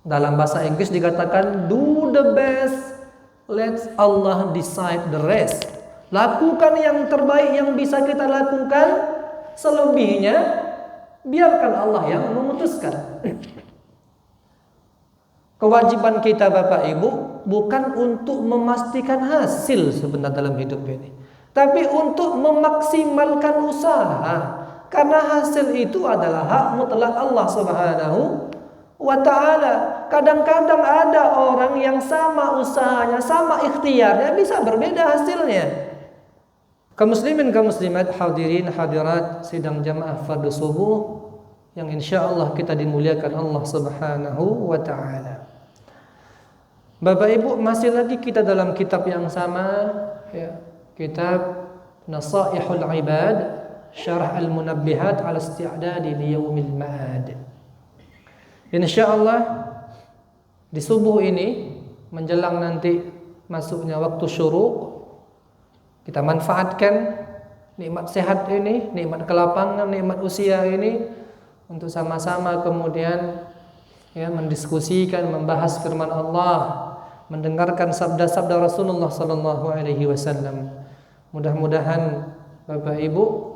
Dalam bahasa Inggris dikatakan do the best, let Allah decide the rest. Lakukan yang terbaik yang bisa kita lakukan, selebihnya biarkan Allah yang memutuskan. Kewajiban kita Bapak Ibu bukan untuk memastikan hasil sebenarnya dalam hidup ini, tapi untuk memaksimalkan usaha. Karena hasil itu adalah hak mutlak Allah Subhanahu wa ta'ala. Kadang-kadang ada orang yang sama usahanya, sama ikhtiarnya, bisa berbeda hasilnya. Kaum muslimin, kaum muslimat, hadirin hadirat sidang jamaah fardu subuh yang insyaallah kita dimuliakan Allah Subhanahu wa ta'ala. Bapak Ibu, masih lagi kita dalam kitab yang sama, ya, kitab Nasaihul Ibad, Syarah Al-Munabbihat ala Isti'dadi li Yaumil Ma'ad. Insyaallah di subuh ini menjelang nanti masuknya waktu syuruk, kita manfaatkan nikmat sehat ini, nikmat kelapangan, nikmat usia ini untuk sama-sama kemudian ya mendiskusikan, membahas firman Allah, mendengarkan sabda-sabda Rasulullah sallallahu alaihi wasallam. Mudah-mudahan Bapak Ibu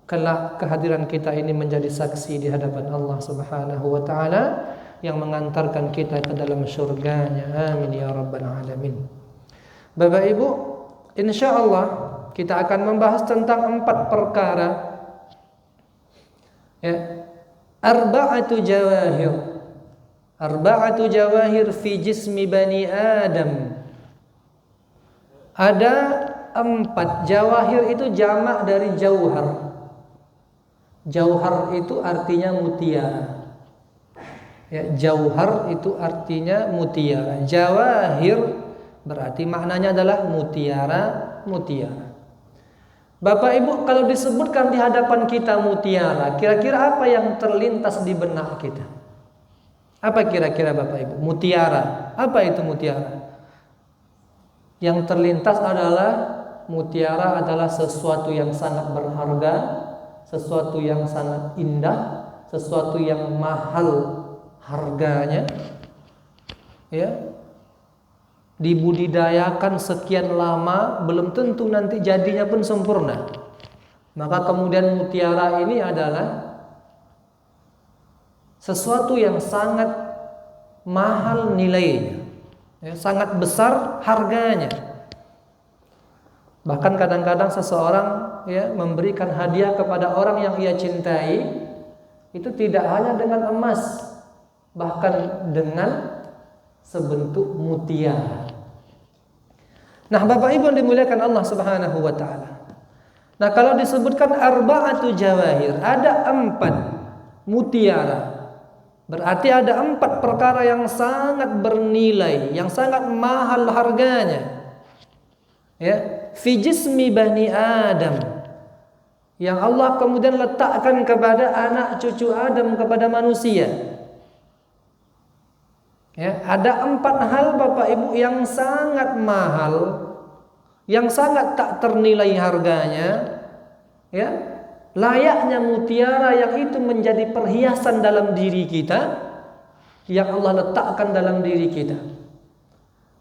kelak kehadiran kita ini menjadi saksi di hadapan Allah Subhanahu wa taala yang mengantarkan kita ke dalam surganya. Amin ya rabbal alamin. Bapak Ibu, insyaallah kita akan membahas tentang 4 perkara, ya. Arba'atu jawahir fi jismi bani Adam. Ada 4 jawahir, itu jamak dari jauhar. Jauhar itu artinya mutiara. Ya, jauhar itu artinya mutiara. Jawahir berarti maknanya adalah mutiara. Bapak Ibu, kalau disebutkan di hadapan kita mutiara, kira-kira apa yang terlintas di benak kita? Apa kira-kira Bapak Ibu? Mutiara. Apa itu mutiara? Yang terlintas adalah mutiara adalah sesuatu yang sangat berharga, sesuatu yang sangat indah, sesuatu yang mahal harganya, ya. Dibudidayakan sekian lama, belum tentu nanti jadinya pun sempurna. Maka kemudian mutiara ini adalah sesuatu yang sangat mahal nilainya, ya, sangat besar harganya. Bahkan kadang-kadang seseorang ya memberikan hadiah kepada orang yang ia cintai, itu tidak hanya dengan emas, bahkan dengan sebentuk mutiara. Nah, Bapak Ibu yang dimuliakan Allah Subhanahu wa taala. Nah, kalau disebutkan arba'atu jawahir, ada 4 mutiara. Berarti ada 4 perkara yang sangat bernilai, yang sangat mahal harganya. Ya, fi jismi bani Adam. Yang Allah kemudian letakkan kepada anak cucu Adam, kepada manusia. Ya, ada 4 hal Bapak Ibu yang sangat mahal, yang sangat tak ternilai harganya, ya, layaknya mutiara yang itu menjadi perhiasan dalam diri kita, yang Allah letakkan dalam diri kita.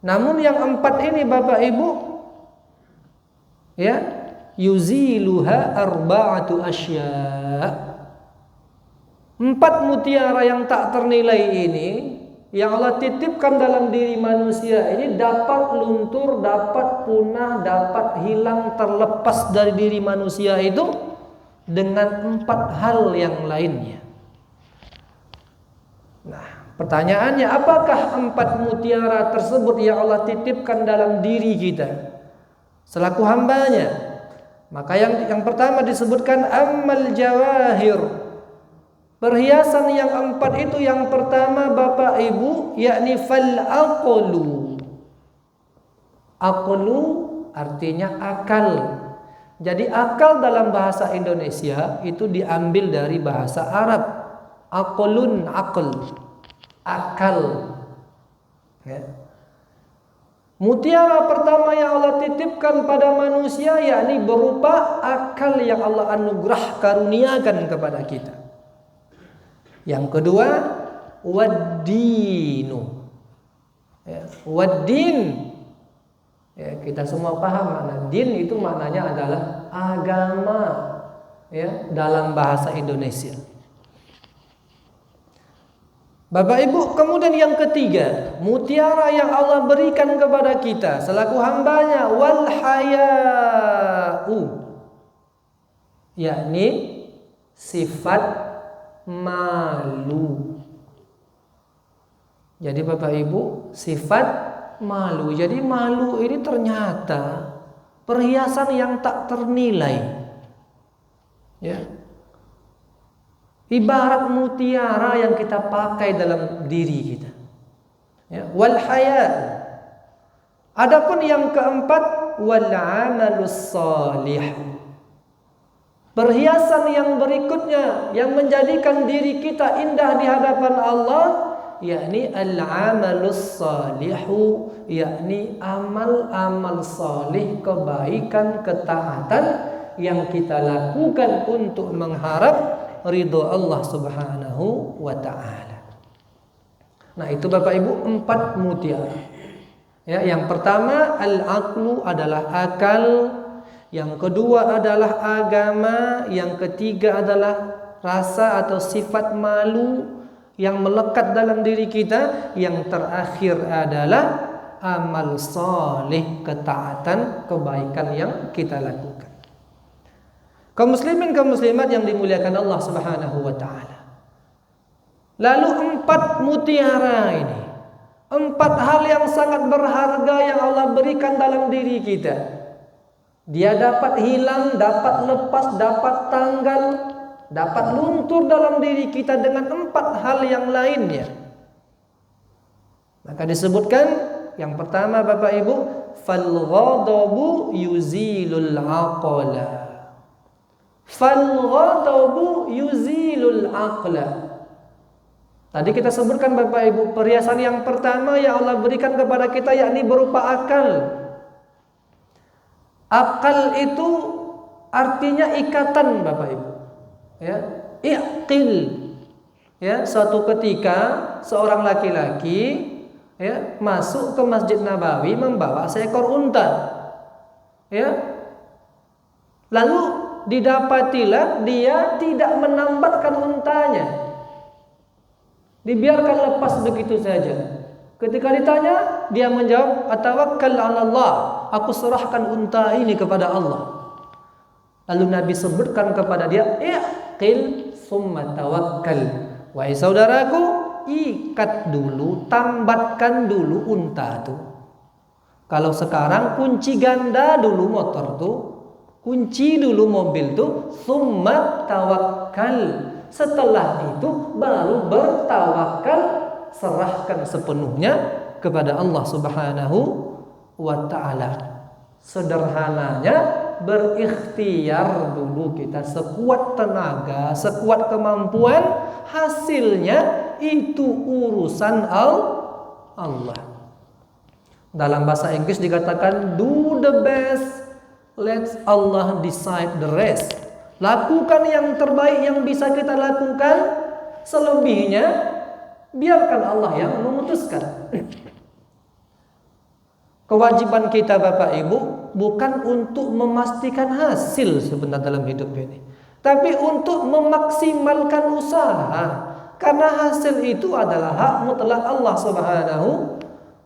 Namun yang 4 ini Bapak Ibu, ya, yuziluha arba'atu asya'. 4 mutiara yang tak ternilai ini yang Allah titipkan dalam diri manusia ini dapat luntur, dapat punah, dapat hilang, terlepas dari diri manusia itu dengan 4 hal yang lainnya. Nah, pertanyaannya, apakah 4 mutiara tersebut yang Allah titipkan dalam diri kita selaku hambanya? Maka yang pertama disebutkan ammal jawahir. Perhiasan yang 4 itu, yang pertama Bapak Ibu, yakni fal aqlu. Aqlu artinya akal. Jadi akal dalam bahasa Indonesia itu diambil dari bahasa Arab. Aqlun, aql, akal. Ya. Mutiara pertama yang Allah titipkan pada manusia yakni berupa akal yang Allah anugerah karuniakan kepada kita. Yang kedua, wad-dinu. Ya, wad-din. Ya, kita semua paham makna din itu maknanya adalah agama, ya, dalam bahasa Indonesia. Bapak Ibu, kemudian yang ketiga, mutiara yang Allah berikan kepada kita selaku hambanya, wal haya'u, yakni sifat malu. Jadi Bapak Ibu, sifat malu. Jadi malu ini ternyata perhiasan yang tak ternilai. Ya. Ibarat mutiara yang kita pakai dalam diri kita. Ya, wal haya. Adapun yang keempat, wal amalus salih. Perhiasan yang berikutnya yang menjadikan diri kita indah di hadapan Allah, yakni al amalus salihu, yakni amal-amal salih, kebaikan, ketaatan yang kita lakukan untuk mengharap ridho Allah Subhanahu wa ta'ala. Nah, itu Bapak Ibu 4 mutiara. Ya, yang pertama al-aqlu adalah akal, yang kedua adalah agama, yang ketiga adalah rasa atau sifat malu yang melekat dalam diri kita, yang terakhir adalah amal saleh, ketaatan, kebaikan yang kita lakukan. Kaum muslimin, kaum muslimat yang dimuliakan Allah Subhanahu wa ta'ala. Lalu 4 mutiara ini, 4 hal yang sangat berharga yang Allah berikan dalam diri kita. Dia dapat hilang, dapat lepas, dapat tanggal, dapat luntur dalam diri kita dengan 4 hal yang lainnya. Maka disebutkan yang pertama Bapak Ibu, fal ghadabu yuzilul aqla. Fal ghadabu yuzilul aqla. Tadi kita sebutkan Bapak Ibu, perhiasan yang pertama yang Allah berikan kepada kita yakni berupa akal. Akal itu artinya ikatan Bapak Ibu. Ya, iqil. Ya, suatu ketika seorang laki-laki ya masuk ke Masjid Nabawi membawa seekor unta. Ya. Lalu didapatilah dia tidak menambatkan untanya. Dibiarkan lepas begitu saja. Ketika ditanya, dia menjawab, "Atawakkal 'ala Allah." Aku serahkan unta ini kepada Allah. Lalu Nabi sebutkan kepada dia, "Iqil summa tawakkal." Wahai saudaraku, ikat dulu, tambatkan dulu unta itu. Kalau sekarang kunci ganda dulu motor tuh, kunci dulu mobil tuh, summa tawakkal. Setelah itu baru bertawakal, serahkan sepenuhnya kepada Allah Subhanahu wa ta'ala. Sederhananya, berikhtiar dulu kita sekuat tenaga, sekuat kemampuan, hasilnya itu urusan Allah. Dalam bahasa Inggris dikatakan do the best, let Allah decide the rest. Lakukan yang terbaik yang bisa kita lakukan, selebihnya biarkan Allah yang memutuskan. Kewajiban kita Bapak Ibu bukan untuk memastikan hasil sebenarnya dalam hidup ini, tapi untuk memaksimalkan usaha, karena hasil itu adalah hak mutlak Allah Subhanahu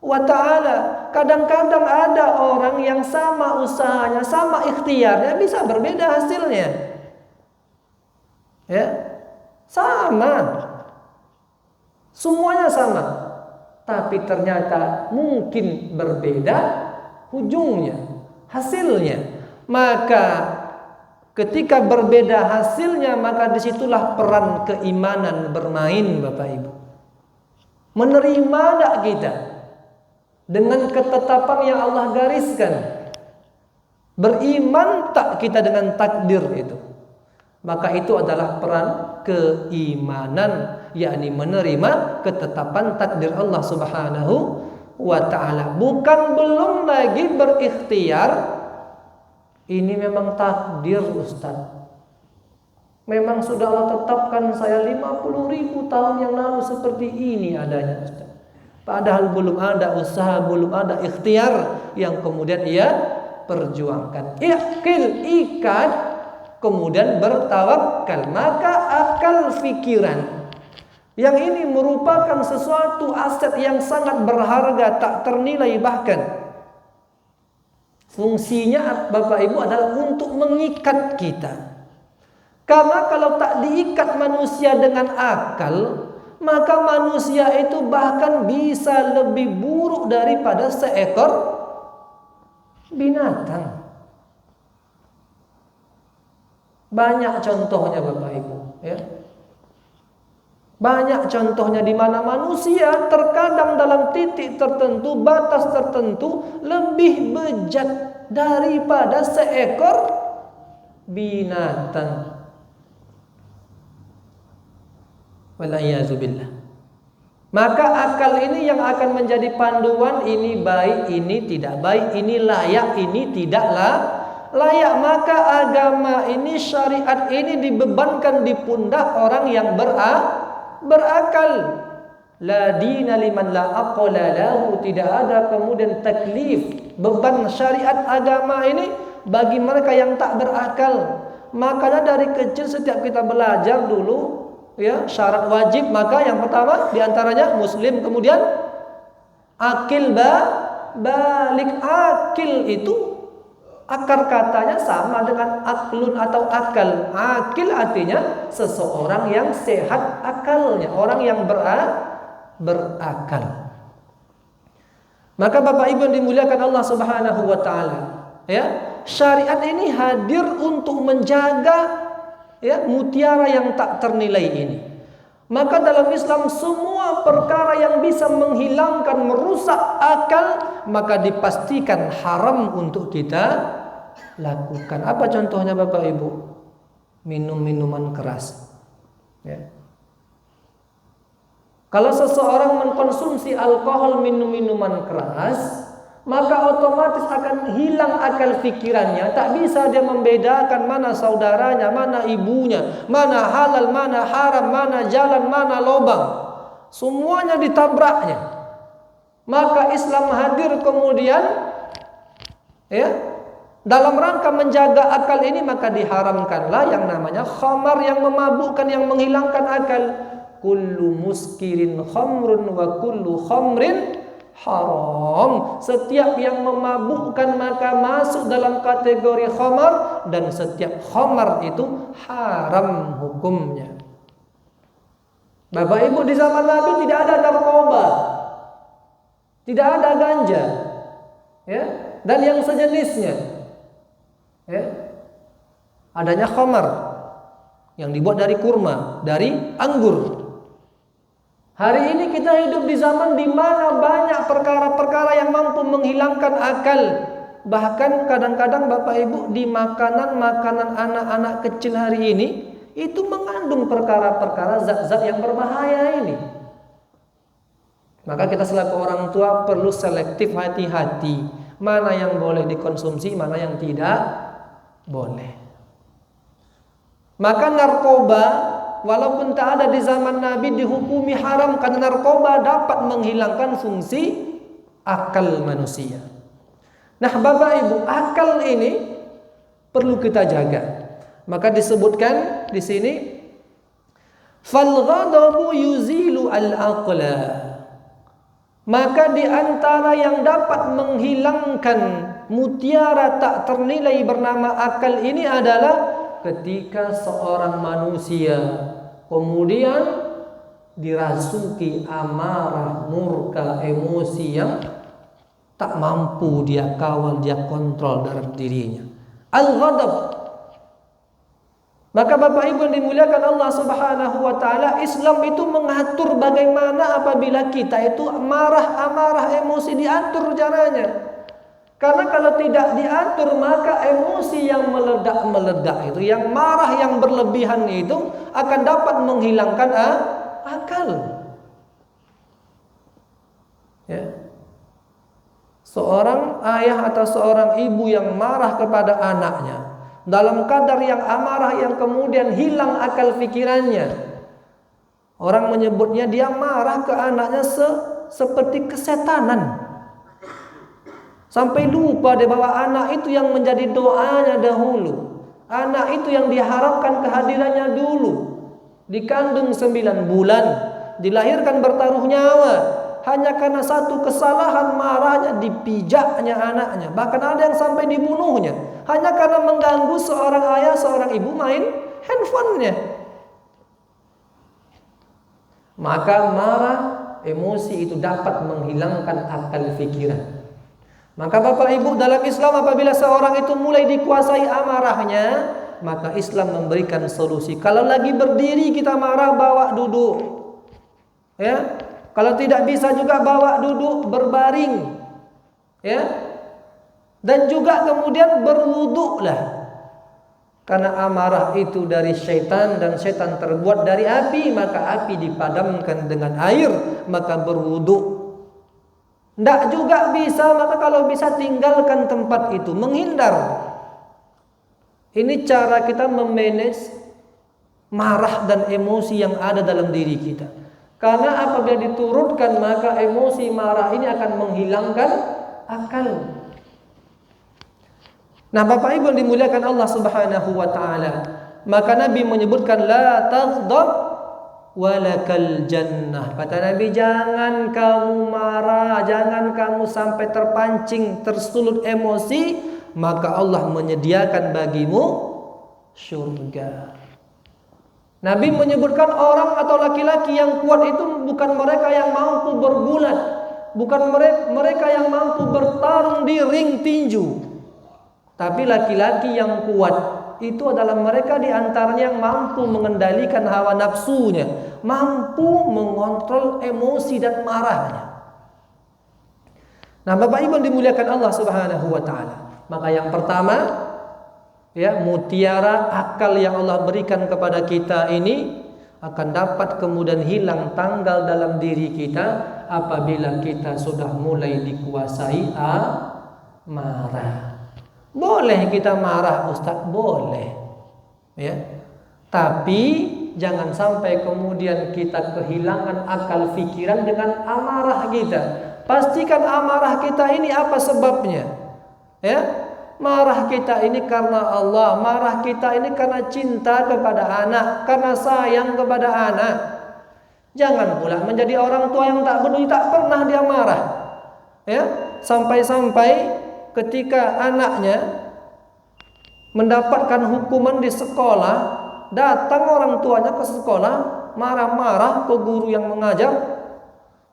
wa ta'ala. Kadang-kadang ada orang yang sama usahanya, sama ikhtiarnya, bisa berbeda hasilnya. Ya, sama, semuanya sama, tapi ternyata mungkin berbeda ujungnya, hasilnya. Maka ketika berbeda hasilnya, maka disitulah peran keimanan bermain Bapak Ibu. Menerima tak kita dengan ketetapan yang Allah gariskan? Beriman tak kita dengan takdir itu? Maka itu adalah peran keimanan, yakni menerima ketetapan takdir Allah Subhanahu wa ta'ala. Bukan belum lagi berikhtiar, ini memang takdir Ustaz. Memang sudah Allah tetapkan saya 50.000 tahun yang lalu seperti ini adanya, Ustaz. Padahal belum ada usaha, belum ada ikhtiar yang kemudian ia perjuangkan. Iqil, ikat, kemudian bertawakal. Maka akal fikiran yang ini merupakan sesuatu aset yang sangat berharga, tak ternilai bahkan. Fungsinya Bapak Ibu adalah untuk mengikat kita. Karena kalau tak diikat manusia dengan akal, maka manusia itu bahkan bisa lebih buruk daripada seekor binatang. Banyak contohnya Bapak Ibu, ya. Banyak contohnya di mana manusia terkadang dalam titik tertentu, batas tertentu lebih bejat daripada seekor binatang. Wala'iyazubillah. Maka akal ini yang akan menjadi panduan, ini baik, ini tidak baik, ini layak, ini tidaklah layak. Maka agama ini, syariat ini dibebankan di pundak orang yang berakal. La dina liman la aqla lahu. Tidak ada kemudian taklif, beban syariat agama ini bagi mereka yang tak berakal. Makanya dari kecil setiap kita belajar dulu, ya, syarat wajib, maka yang pertama diantaranya muslim, kemudian akil balik. Akil itu akar katanya sama dengan aklun atau akal. Akil artinya seseorang yang sehat akalnya, orang yang berakal. Maka Bapak Ibu yang dimuliakan Allah Subhanahu wa taala, ya, syariat ini hadir untuk menjaga, ya, mutiara yang tak ternilai ini. Maka dalam Islam semua perkara yang bisa menghilangkan, merusak akal, maka dipastikan haram untuk kita lakukan. Apa contohnya Bapak Ibu? Minum minuman keras, ya. Kalau seseorang mengkonsumsi alkohol, minum minuman keras, maka otomatis akan hilang akal pikirannya. Tak bisa dia membedakan mana saudaranya, mana ibunya, mana halal, mana haram, mana jalan, mana lobang. Semuanya ditabraknya. Maka Islam hadir kemudian, ya, dalam rangka menjaga akal ini, maka diharamkanlah yang namanya khamar, yang memabukkan, yang menghilangkan akal. Kullu muskirin khamrun wa kullu khamrin haram. Setiap yang memabukkan maka masuk dalam kategori khamar, dan setiap khamar itu haram hukumnya. Bapak Ibu, di zaman Nabi tidak ada narkoba, tidak ada ganja, ya, dan yang sejenisnya, ya. Adanya khamar yang dibuat dari kurma, dari anggur. Hari ini kita hidup di zaman di mana banyak perkara-perkara yang mampu menghilangkan akal. Bahkan kadang-kadang Bapak Ibu, di makanan-makanan anak-anak kecil hari ini itu mengandung perkara-perkara zat-zat yang berbahaya ini. Maka kita selaku orang tua perlu selektif, hati-hati. Mana yang boleh dikonsumsi, mana yang tidak boleh. Maka narkoba, walaupun tak ada di zaman Nabi, dihukumi haram karena narkoba dapat menghilangkan fungsi akal manusia. Nah Bapak Ibu, akal ini perlu kita jaga. Maka disebutkan di sini, fal ghadabu yuzilu al-aqla. Maka di antara yang dapat menghilangkan mutiara tak ternilai bernama akal ini adalah ketika seorang manusia kemudian dirasuki amarah, murka, emosi yang tak mampu dia kawal, dia kontrol dalam dirinya. Al-ghadab. Maka Bapak Ibu yang dimuliakan Allah Subhanahu wa taala, Islam itu mengatur bagaimana apabila kita itu marah, emosi, diatur caranya. Karena kalau tidak diatur, maka emosi yang meledak-meledak itu, yang marah, yang berlebihan itu akan dapat menghilangkan akal. Ya. Seorang ayah atau seorang ibu yang marah kepada anaknya, dalam kadar yang amarah yang kemudian hilang akal pikirannya. Orang menyebutnya dia marah ke anaknya seperti kesetanan. Sampai lupa dia bahwa anak itu yang menjadi doanya dahulu. Anak itu yang diharapkan kehadirannya dulu. Dikandung 9 bulan, dilahirkan bertaruh nyawa. Hanya karena satu kesalahan marahnya dipijaknya anaknya. Bahkan ada yang sampai dibunuhnya. Hanya karena mengganggu seorang ayah, seorang ibu main handphonenya. Maka marah, emosi itu dapat menghilangkan akal pikiran. Maka Bapak Ibu, dalam Islam apabila seorang itu mulai dikuasai amarahnya, maka Islam memberikan solusi. Kalau lagi berdiri kita marah, bawa duduk. Ya. Kalau tidak bisa juga bawa duduk berbaring. Ya. Dan juga kemudian berwuduklah. Karena amarah itu dari syaitan dan syaitan terbuat dari api, maka api dipadamkan dengan air, maka berwuduk. Tidak juga bisa, maka kalau bisa tinggalkan tempat itu, menghindar. Ini cara kita memanage marah dan emosi yang ada dalam diri kita. Karena apabila diturutkan, maka emosi marah ini akan menghilangkan akal. Nah, Bapak Ibu yang dimuliakan Allah Subhanahu wa taala, maka Nabi menyebutkan la taghdab walakal jannah. Kata Nabi, jangan kamu marah, jangan kamu sampai terpancing, tersulut emosi, maka Allah menyediakan bagimu surga. Nabi menyebutkan orang atau laki-laki yang kuat itu bukan mereka yang mampu bergulat, bukan mereka yang mampu bertarung di ring tinju. Tapi laki-laki yang kuat itu adalah mereka di antaranya yang mampu mengendalikan hawa nafsunya, mampu mengontrol emosi dan marahnya. Nah, Bapak Ibu dimuliakan Allah Subhanahu wa taala. Maka yang pertama, ya, mutiara akal yang Allah berikan kepada kita ini akan dapat kemudian hilang tanggal dalam diri kita apabila kita sudah mulai dikuasai marah. Boleh kita marah, Ustaz, boleh. Ya. Tapi jangan sampai kemudian kita kehilangan akal pikiran dengan amarah kita. Pastikan amarah kita ini apa sebabnya. Ya. Marah kita ini karena Allah, marah kita ini karena cinta kepada anak, karena sayang kepada anak. Jangan pula menjadi orang tua yang tak peduli, tak pernah dia marah. Ya, sampai-sampai ketika anaknya mendapatkan hukuman di sekolah, datang orang tuanya ke sekolah, marah-marah ke guru yang mengajar.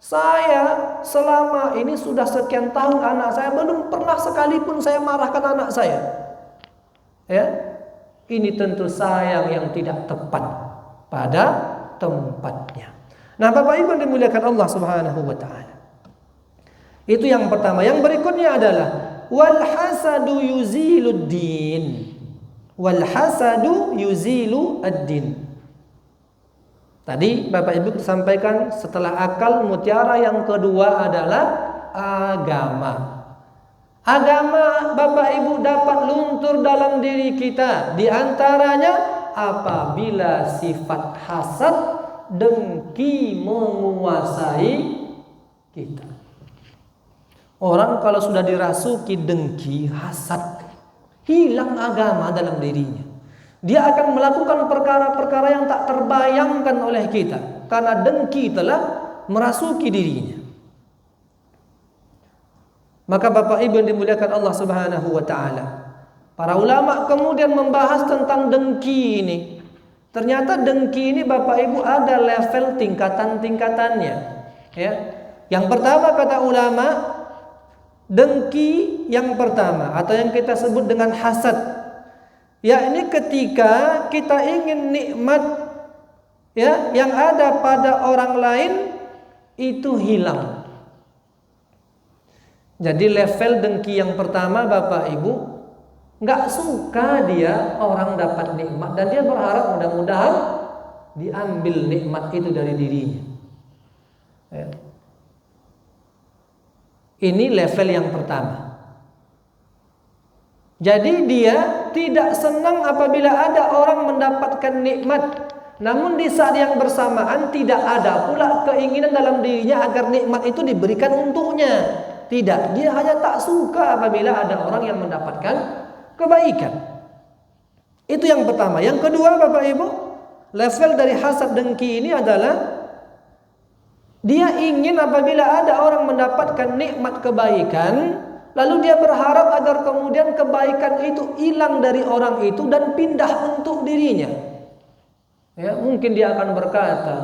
Saya selama ini sudah sekian tahun anak saya belum pernah sekalipun saya marahkan anak saya. Ya, ini tentu sayang yang tidak tepat pada tempatnya. Nah, Bapak Ibu dimuliakan Allah Subhanahu wa taala. Itu yang pertama. Yang berikutnya adalah wal hasadu yuzilud din. Wal hasadu yuzilu ad-din. Tadi Bapak Ibu sampaikan setelah akal, mutiara yang kedua adalah agama. Agama Bapak Ibu dapat luntur dalam diri kita. Di antaranya apabila sifat hasad, dengki menguasai kita. Orang kalau sudah dirasuki dengki, hasad, hilang agama dalam dirinya. Dia akan melakukan perkara-perkara yang tak terbayangkan oleh kita karena dengki telah merasuki dirinya. Maka Bapak Ibu yang dimuliakan Allah Subhanahu wa taala, para ulama kemudian membahas tentang dengki ini. Ternyata dengki ini Bapak Ibu ada level tingkatan-tingkatannya, ya. Yang pertama kata ulama, dengki yang pertama atau yang kita sebut dengan hasad. Ya, ini ketika kita ingin nikmat, ya, yang ada pada orang lain itu hilang. Jadi level dengki yang pertama Bapak Ibu, nggak suka dia orang dapat nikmat dan dia berharap mudah-mudahan diambil nikmat itu dari dirinya. Ya. Ini level yang pertama. Jadi dia tidak senang apabila ada orang mendapatkan nikmat, namun di saat yang bersamaan tidak ada pula keinginan dalam dirinya agar nikmat itu diberikan untuknya. Tidak, dia hanya tak suka apabila ada orang yang mendapatkan kebaikan. Itu yang pertama. Yang kedua, Bapak Ibu, level dari hasad dengki ini adalah dia ingin apabila ada orang mendapatkan nikmat kebaikan, lalu dia berharap agar kemudian kebaikan itu hilang dari orang itu dan pindah untuk dirinya. Ya, mungkin dia akan berkata,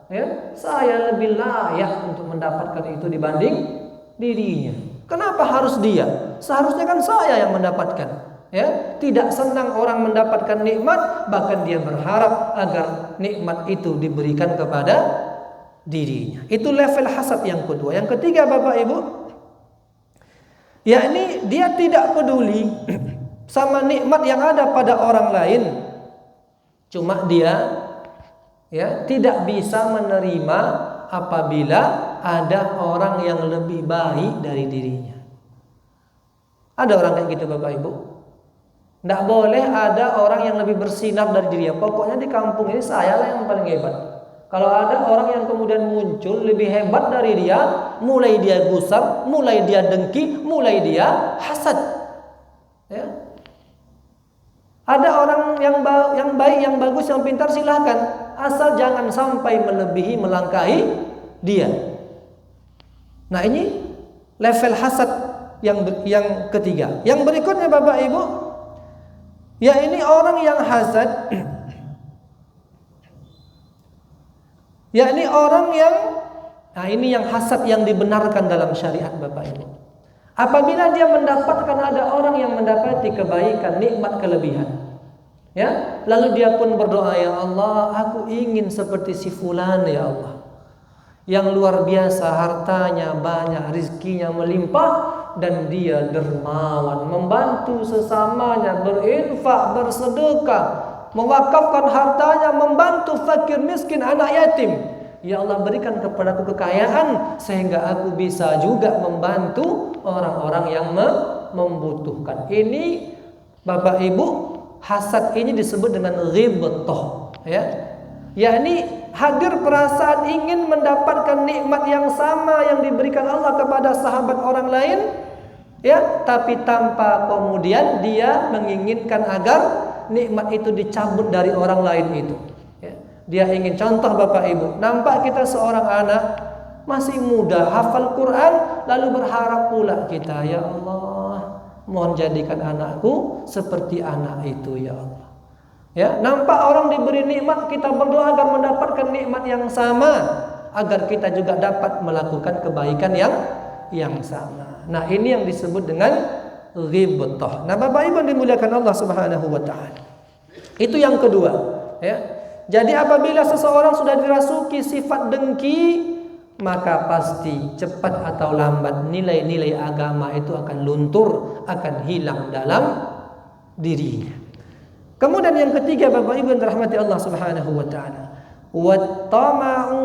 ya, saya lebih layak untuk mendapatkan itu dibanding dirinya. Kenapa harus dia? Seharusnya kan saya yang mendapatkan. Ya, tidak senang orang mendapatkan nikmat, bahkan dia berharap agar nikmat itu diberikan kepada dirinya. Itu level hasad yang kedua. Yang ketiga, Bapak Ibu, yakni dia tidak peduli sama nikmat yang ada pada orang lain. Cuma dia tidak bisa menerima apabila ada orang yang lebih baik dari dirinya. Ada orang kayak gitu, Bapak Ibu. Tidak boleh ada orang yang lebih bersinar dari dirinya. Pokoknya di kampung ini saya lah yang paling hebat. Kalau ada orang yang kemudian muncul lebih hebat dari dia, mulai dia gusar, mulai dia dengki, mulai dia hasad. Ya. Ada orang yang baik, yang bagus, yang pintar, silahkan, asal jangan sampai melebihi, melangkahi dia. Nah, ini level hasad yang ketiga. Yang berikutnya, Bapak Ibu, ya ini orang yang hasad, ya ini orang yang, nah ini yang hasad yang dibenarkan dalam syariat, Bapak Ibu. Apabila dia mendapatkan ada orang yang mendapati kebaikan, nikmat, kelebihan, ya, lalu dia pun berdoa, ya Allah, aku ingin seperti si fulan, ya Allah, yang luar biasa, hartanya banyak, rizkinya melimpah, dan dia dermawan, membantu sesamanya, berinfak, bersedekah, mewakafkan hartanya, membantu fakir miskin, anak yatim. Ya Allah, berikan kepadaku kekayaan sehingga aku bisa juga membantu orang-orang yang membutuhkan. Ini, Bapak Ibu, hasad ini disebut dengan ghibthah, ya. Yakni hadir perasaan ingin mendapatkan nikmat yang sama yang diberikan Allah kepada sahabat orang lain, ya, tapi tanpa kemudian dia menginginkan agar nikmat itu dicabut dari orang lain itu. Ya. Dia ingin, contoh Bapak Ibu, nampak kita seorang anak masih muda, hafal Quran, lalu berharap pula kita, ya Allah, mohon jadikan anakku seperti anak itu, ya Allah. Ya, nampak orang diberi nikmat, kita berdoa agar mendapatkan nikmat yang sama, agar kita juga dapat melakukan kebaikan yang sama. Nah, ini yang disebut dengan ghibthah. Nah, Bapak Ibu dimuliakan Allah Subhanahu wa taala. Itu yang kedua, ya. Jadi apabila seseorang sudah dirasuki sifat dengki, maka pasti cepat atau lambat nilai-nilai agama itu akan luntur, akan hilang dalam dirinya. Kemudian yang ketiga, Bapak Ibu yang dirahmati Allah Subhanahu wa taala, wat-tama'u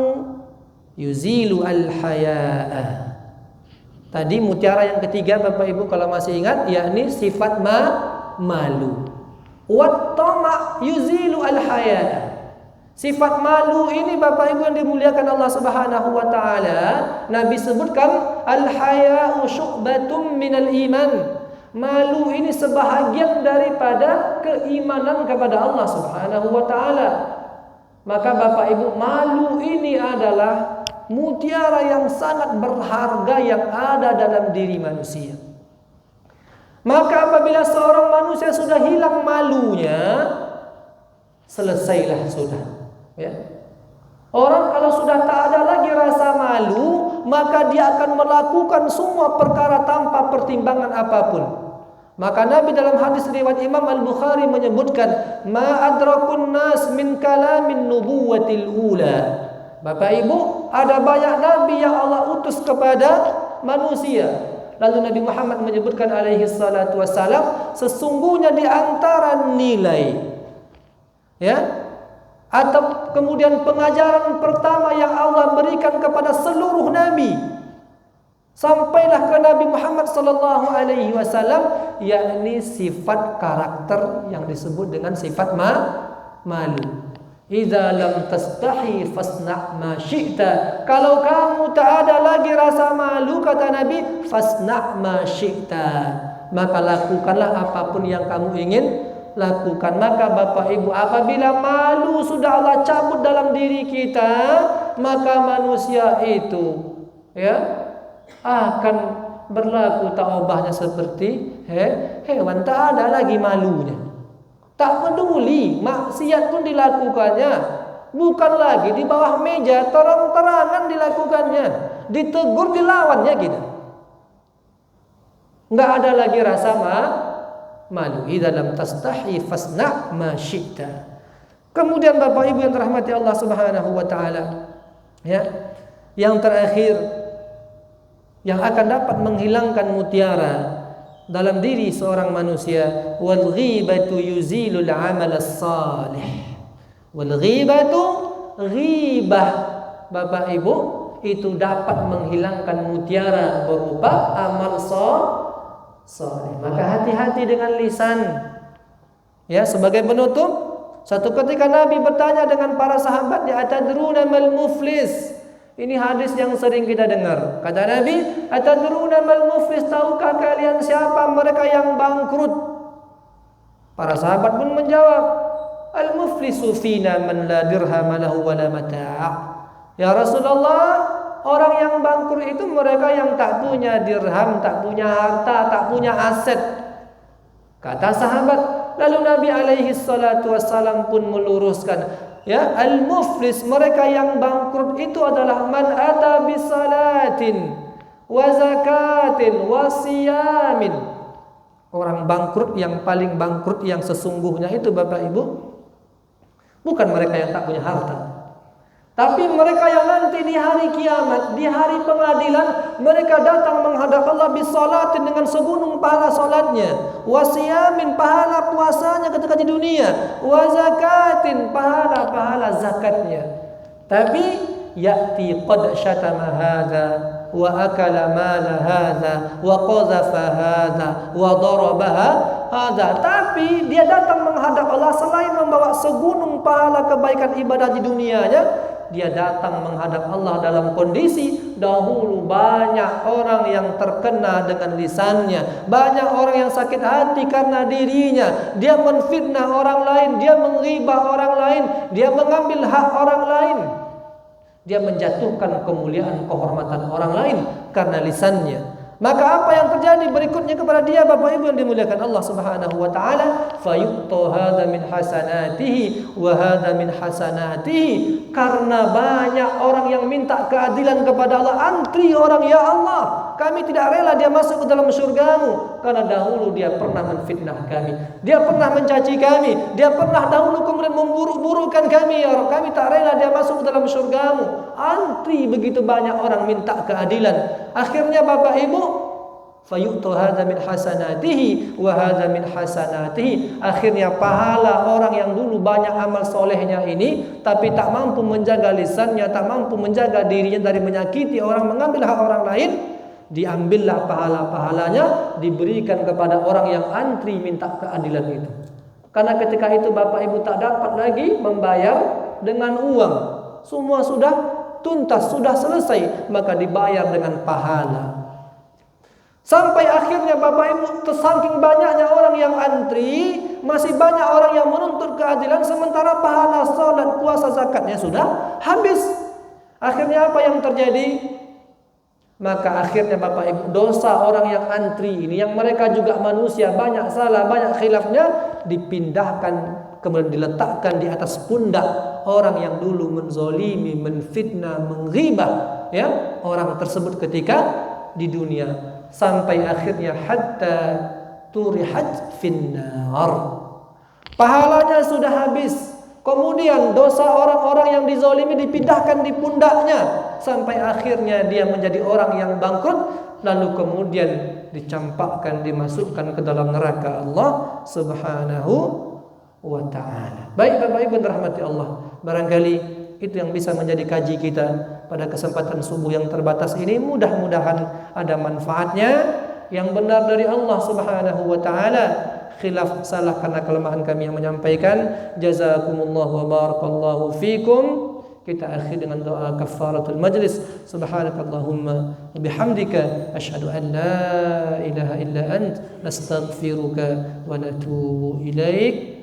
yuzilu al-haya'a. Tadi mutiara yang ketiga, Bapak Ibu kalau masih ingat, yakni sifat malu. Wat-tama' yuzilu al-haya'a. Sifat malu ini, Bapak Ibu yang dimuliakan Allah Subhanahu wa taala, Nabi sebutkan al-haya'u syu'batum minal iman. Malu ini sebahagian daripada keimanan kepada Allah Subhanahu wa taala. Maka Bapak Ibu, malu ini adalah mutiara yang sangat berharga yang ada dalam diri manusia. Maka apabila seorang manusia sudah hilang malunya, selesailah sudah. Ya. Orang kalau sudah tak ada lagi rasa malu, maka dia akan melakukan semua perkara tanpa pertimbangan apapun. Maka Nabi dalam hadis riwayat Imam Al-Bukhari menyebutkan, ma adrakun nas min kalamin nubuwatil ula. Bapak Ibu, ada banyak nabi yang Allah utus kepada manusia. Lalu Nabi Muhammad menyebutkan alaihi salatu wassalam, sesungguhnya di antara nilai, ya, atau kemudian pengajaran pertama yang Allah berikan kepada seluruh nabi, Sampailah ke Nabi Muhammad sallallahu alaihi wasallam, yakni sifat karakter yang disebut dengan sifat malu. Idza lam tastahi fasna' ma syi'ta. Kalau kamu tak ada lagi rasa malu, kata Nabi, fasna' ma syi'ta. Maka lakukanlah apapun yang kamu ingin lakukan. Maka Bapak Ibu, apabila malu sudah Allah cabut dalam diri kita, maka manusia itu akan berlaku taubahnya seperti hewan, tak ada lagi malunya. Tak peduli, maksiat pun dilakukannya. Bukan lagi di bawah meja, terang-terangan dilakukannya. Ditegur, dilawannya gitu. Enggak ada lagi rasa malu. Idza lam tastahi fasna' ma syi'ta. Kemudian Bapak Ibu yang dirahmati Allah Subhanahu wa taala, yang terakhir yang akan dapat menghilangkan mutiara dalam diri seorang manusia, wal ghibatu yuzilul amal as-salih. Wal ghibatu, ghibah Bapak Ibu, itu dapat menghilangkan mutiara berupa amal salih. Maka hati-hati dengan lisan. Sebagai penutup, satu ketika Nabi bertanya dengan para sahabatnya, atadruna mal muflis? Ini hadis yang sering kita dengar. Kata Nabi, atadruna mal muflis? Tahukah kalian siapa mereka yang bangkrut? Para sahabat pun menjawab, al muflisu fina man la dirham lahu wa la mata'. Ya Rasulullah, orang yang bangkrut itu mereka yang tak punya dirham, tak punya harta, tak punya aset. Kata sahabat. Lalu Nabi alaihi salatu wassalam pun meluruskan, al-muflis, mereka yang bangkrut itu adalah man ata bisalatin wa zakatin wa siyamin. Orang bangkrut yang paling bangkrut yang sesungguhnya itu Bapak Ibu, bukan mereka yang tak punya harta, tapi mereka yang nanti di hari kiamat, di hari pengadilan, mereka datang menghadap Allah bisalatin, dengan segunung pahala salatnya, wasiyamin, pahala puasanya ketika di dunia, wa zakatin, pahala zakatnya. Tapi ya'ti qad syatama hadza wa akala mala hadza wa qazafa hadza wa darabaha hadza. Tapi dia datang menghadap Allah selain membawa segunung pahala kebaikan ibadah di dunianya, dia datang menghadap Allah dalam kondisi dahulu banyak orang yang terkena dengan lisannya, banyak orang yang sakit hati karena dirinya. Dia menfitnah orang lain, dia menghibah orang lain, dia mengambil hak orang lain, dia menjatuhkan kemuliaan kehormatan orang lain karena lisannya. Maka apa yang terjadi berikutnya kepada dia Bapak Ibu yang dimuliakan Allah Subhanahu wa taala, fayu'ta hadza min hasanatihi wa hadza min hasanatihi. Karena banyak orang yang minta keadilan kepada Allah, antri orang, ya Allah, kami tidak rela dia masuk ke dalam surgamu karena dahulu dia pernah menfitnah kami, dia pernah mencaci kami, dia pernah dahulu kemudian memburuk-burukkan kami, ya Allah, kami tak rela dia masuk ke dalam surgamu. Antri begitu banyak orang minta keadilan. Akhirnya Bapak Ibu, fayu'tu hadza min hasanatihi wa hadza min hasanatihi. Akhirnya pahala orang yang dulu banyak amal solehnya ini, tapi tak mampu menjaga lisannya, tak mampu menjaga dirinya dari menyakiti orang, mengambil hak orang lain, diambillah pahala-pahalanya, diberikan kepada orang yang antri minta keadilan itu. Karena ketika itu Bapak Ibu tak dapat lagi membayar dengan uang, semua sudah tuntas, sudah selesai, maka dibayar dengan pahala. Sampai akhirnya Bapak Ibu, saking banyaknya orang yang antri, masih banyak orang yang menuntut keadilan, sementara pahala salat, puasa, zakatnya sudah habis. Akhirnya apa yang terjadi? Maka akhirnya Bapak Ibu, dosa orang yang antri ini, yang mereka juga manusia, banyak salah, banyak khilafnya, dipindahkan, kemudian diletakkan di atas pundak orang yang dulu menzolimi, menfitnah, menghibah orang tersebut ketika di dunia. Sampai akhirnya hatta turihat finnar, pahalanya sudah habis. Kemudian dosa orang-orang yang dizolimi dipindahkan di pundaknya, sampai akhirnya dia menjadi orang yang bangkrut, lalu kemudian dicampakkan, dimasukkan ke dalam neraka Allah Subhanahu wa ta'ala. Baik Bapak Ibu dirahmati Allah, barangkali itu yang bisa menjadi kaji kita pada kesempatan subuh yang terbatas ini. Mudah-mudahan ada manfaatnya, yang benar dari Allah Subhanahu wa taala, khilaf salah karena kelemahan kami yang menyampaikan. Jazakumullahu wa barakallahu fikum. Kita akhir dengan doa kafaratul majlis. Subhanakallahumma wa bihamdika asyhadu an la ilaha illa ant nastaghfiruka wa natubu ilaik.